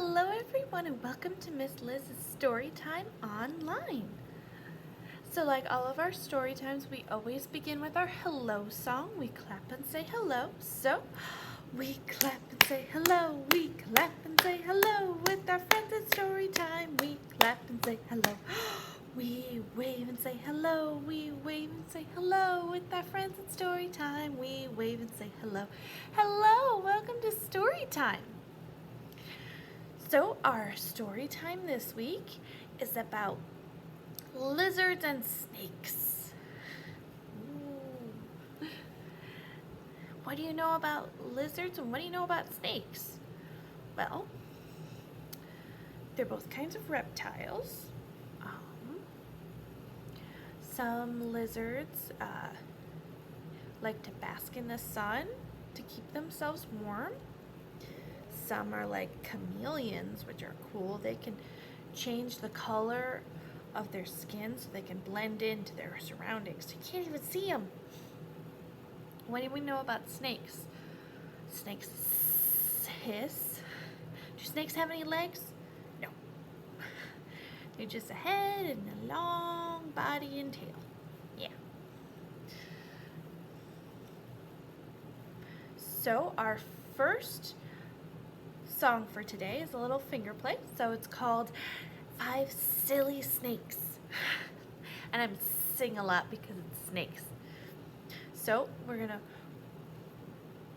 Hello everyone and welcome to Miss Liz's Storytime Online. So like all of our story times, we always begin with our hello song. We clap and say hello. So we clap and say hello. We clap and say hello with our friends at Storytime. We clap and say hello. We wave and say hello. We wave and say hello with our friends at Storytime. We wave and say hello. Hello, welcome to Storytime. So our story time this week is about lizards and snakes. Ooh. What do you know about lizards and what do you know about snakes? Well, they're both kinds of reptiles. Some lizards like to bask in the sun to keep themselves warm. Some are like chameleons, which are cool. They can change the color of their skin so they can blend into their surroundings. You can't even see them. What do we know about snakes? Snakes hiss. Do snakes have any legs? No. They're just a head and a long body and tail. Yeah. So our first song for today is a little finger play. So it's called 5 Silly Snakes. And I'm singing a lot because it's snakes. So we're gonna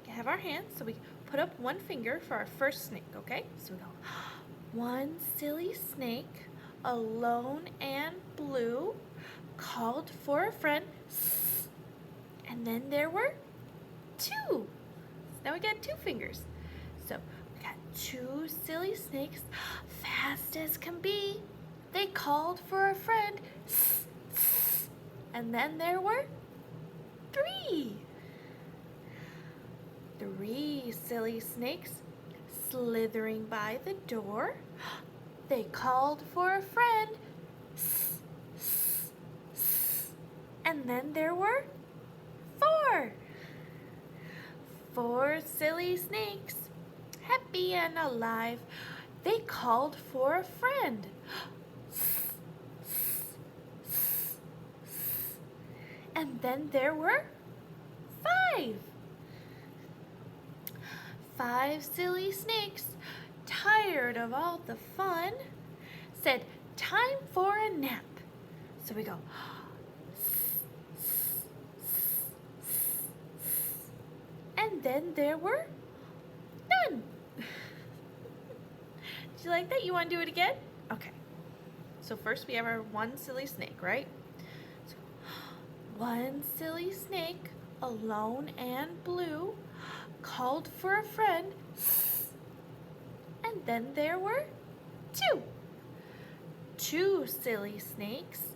have our hands. So we put up one finger for our first snake, okay? So we go, one silly snake, alone and blue, called for a friend. And then there were 2. So now we got 2 fingers. So we got 2 silly snakes, fast as can be. They called for a friend. And then there were 3. 3 silly snakes slithering by the door. They called for a friend. And then there were 4. 4 silly snakes, happy and alive. They called for a friend. And then there were 5. 5 silly snakes, tired of all the fun, said, time for a nap. So we go, and then there were none. Did you like that? You want to do it again? Okay. So first we have our one silly snake, right? So, one silly snake, alone and blue, called for a friend. And then there were 2. 2 silly snakes,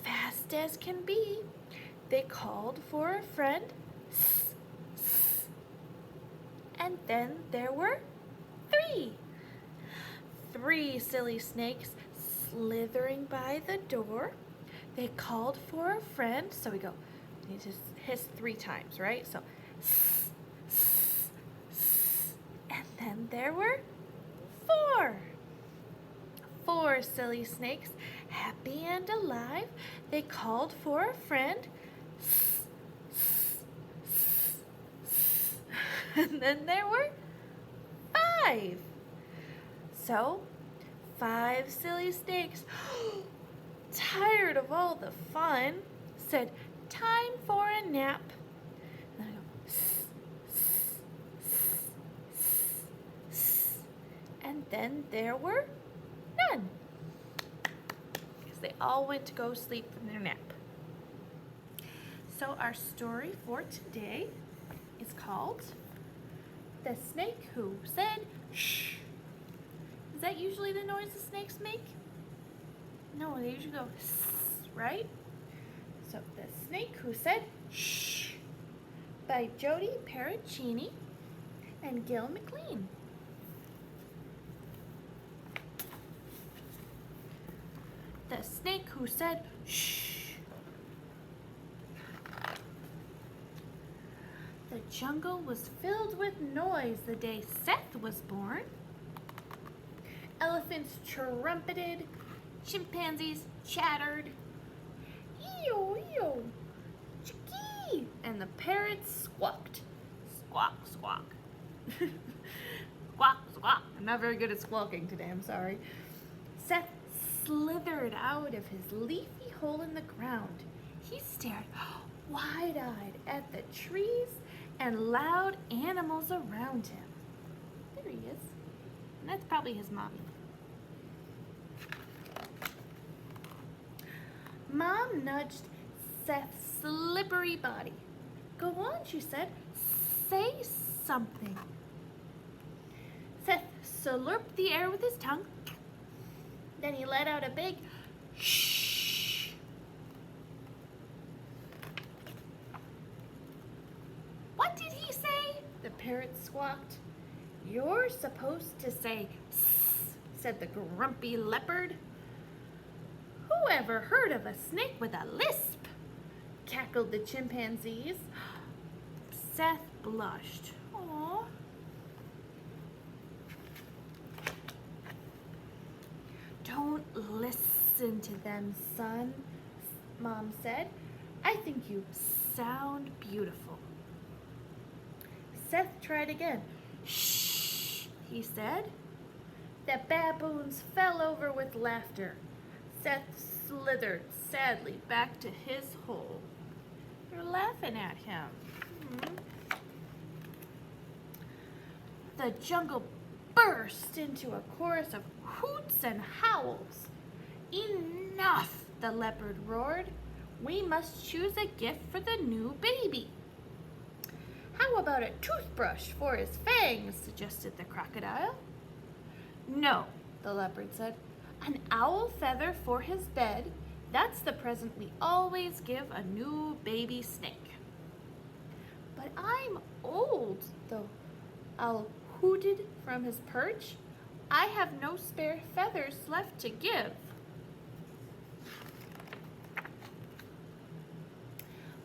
fast as can be. They called for a friend. And then there were 3. 3 silly snakes slithering by the door. They called for a friend. So we go, you just hiss 3 times, right? So, and then there were 4. 4 silly snakes, happy and alive. They called for a friend. And then there were 5. So, 5 silly snakes, tired of all the fun, said, time for a nap. And then I go, and then there were none, because they all went to go sleep from their nap. So our story for today is called The Snake Who Said Shh. Is that usually the noise the snakes make? No, they usually go right? So The Snake Who Said Shh by Jody Pericini and Gil McLean. The Snake Who Said Shh. The jungle was filled with noise the day Seth was born. elephants trumpeted, chimpanzees chattered, "Ew, ew, chiki," and the parrots squawked, "Squawk, squawk." Squawk, squawk. I'm not very good at squawking today, I'm sorry. Seth slithered out of his leafy hole in the ground. He stared wide-eyed at the trees and loud animals around him. There he is. And that's probably his mommy. Mom nudged Seth's slippery body. "Go on," she said. "Say something." Seth slurped the air with his tongue. Then he let out a big shh. "What did he say?" the parrot squawked. "You're supposed to say sss," said the grumpy leopard. "Who ever heard of a snake with a lisp?" cackled the chimpanzees. Seth blushed. Aw. "Don't listen to them, son," Mom said. "I think you sound beautiful." Seth tried again. "Shh," he said. The baboons fell over with laughter. Seth slithered sadly back to his hole. They're laughing at him. The jungle burst into a chorus of hoots and howls. "Enough," the leopard roared. "We must choose a gift for the new baby." "How about a toothbrush for his fangs?" suggested the crocodile. "No," the leopard said. "An owl feather for his bed. That's the present we always give a new baby snake." "But I'm old," the owl hooted from his perch. "I have no spare feathers left to give."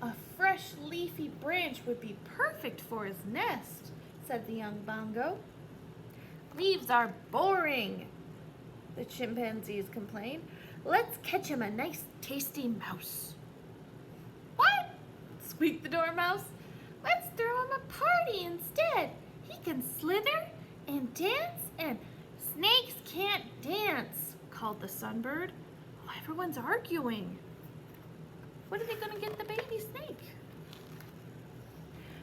"A fresh leafy branch would be perfect for his nest," said the young bongo. "Leaves are boring," the chimpanzees complained. "Let's catch him a nice tasty mouse." "What?" squeaked the dormouse. "Let's throw him a party instead. He can slither and dance, and snakes can't dance," called the sunbird. Oh, everyone's arguing. What are they going to get the baby snake?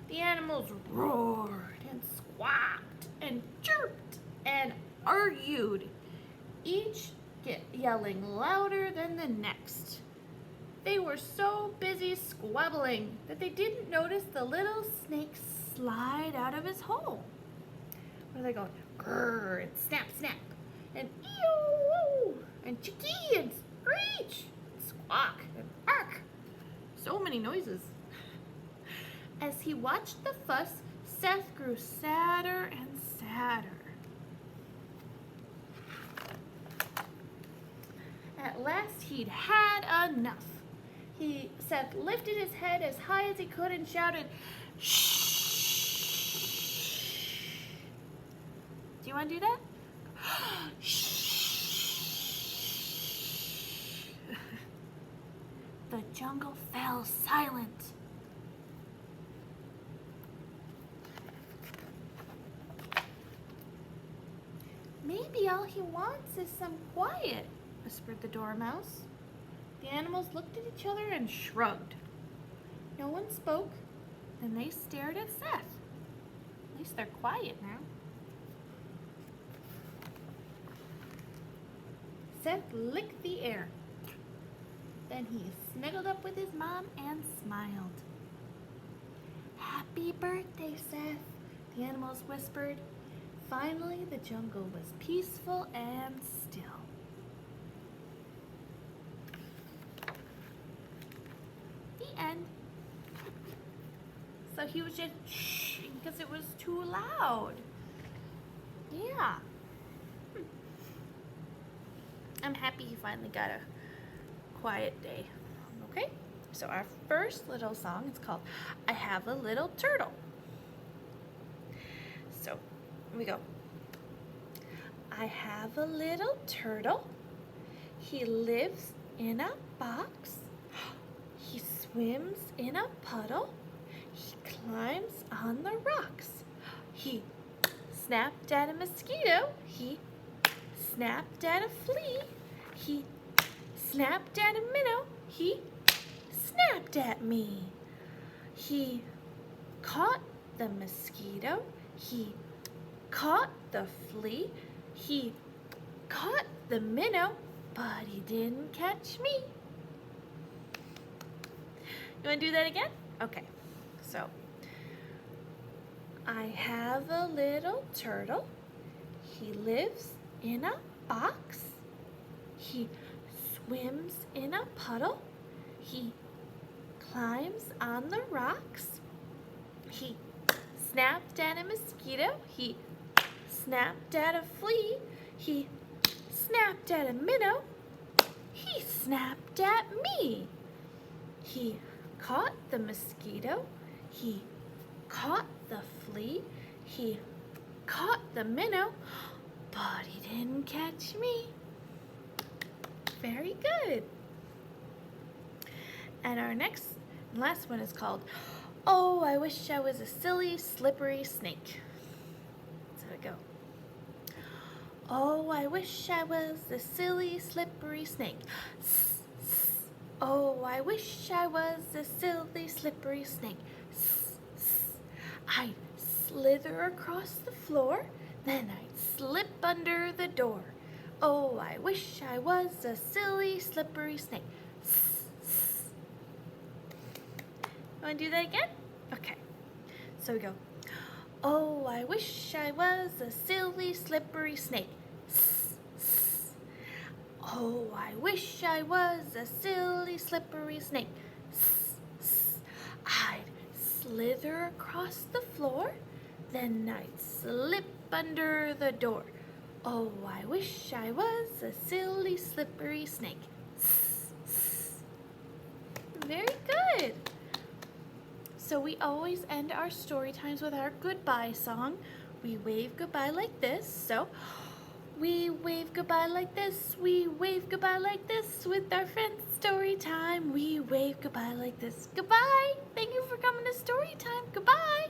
The animals roared and squawked and chirped and argued, each yelling louder than the next. They were so busy squabbling that they didn't notice the little snake slide out of his hole. What are they going? Grrr and snap, snap, and ew, and chicky and screech, and squawk and bark. So many noises. As he watched the fuss, Seth grew sadder and sadder. At last he'd had enough. Seth lifted his head as high as he could and shouted, "Shh!" Do you want to do that? Shh! The jungle fell silent. "Maybe all he wants is some quiet," whispered the dormouse. The animals looked at each other and shrugged. No one spoke. Then they stared at Seth. At least they're quiet now. Seth licked the air. Then he snuggled up with his mom and smiled. "Happy birthday, Seth," the animals whispered. Finally, the jungle was peaceful and still. The end. So he was just shh because it was too loud. Yeah. I'm happy he finally got a quiet day. Okay, so our first little song is called "I Have a Little Turtle." So here we go. I have a little turtle. He lives in a box. He swims in a puddle. He climbs on the rocks. He snapped at a mosquito. He snapped at a flea. He snapped at a minnow. He snapped at me. He caught the mosquito. He caught the flea. He caught the minnow, but he didn't catch me. You want to do that again? Okay, so I have a little turtle. He lives in a box. He swims in a puddle. He climbs on the rocks. He snapped at a mosquito. He snapped at a flea. He snapped at a minnow. He snapped at me. He caught the mosquito. He caught the flea. He caught the minnow, but he didn't catch me. Very good. And our last one is called, Oh, I Wish I Was a Silly, Slippery Snake. So we go. Oh, I wish I was a silly, slippery snake. Oh, I wish I was a silly, slippery snake. I'd slither across the floor, then I'd slip under the door. Oh, I wish I was a silly, slippery snake. Want to do that again? Okay. So we go. Oh, I wish I was a silly, slippery snake. Oh, I wish I was a silly, slippery snake. I'd slither across the floor, then I'd slip under the door. Oh, I wish I was a silly, slippery snake. Very good. So we always end our story times with our goodbye song. We wave goodbye like this. So we wave goodbye like this. We wave goodbye like this with our friends. Story time. We wave goodbye like this. Goodbye. Thank you for coming to story time. Goodbye.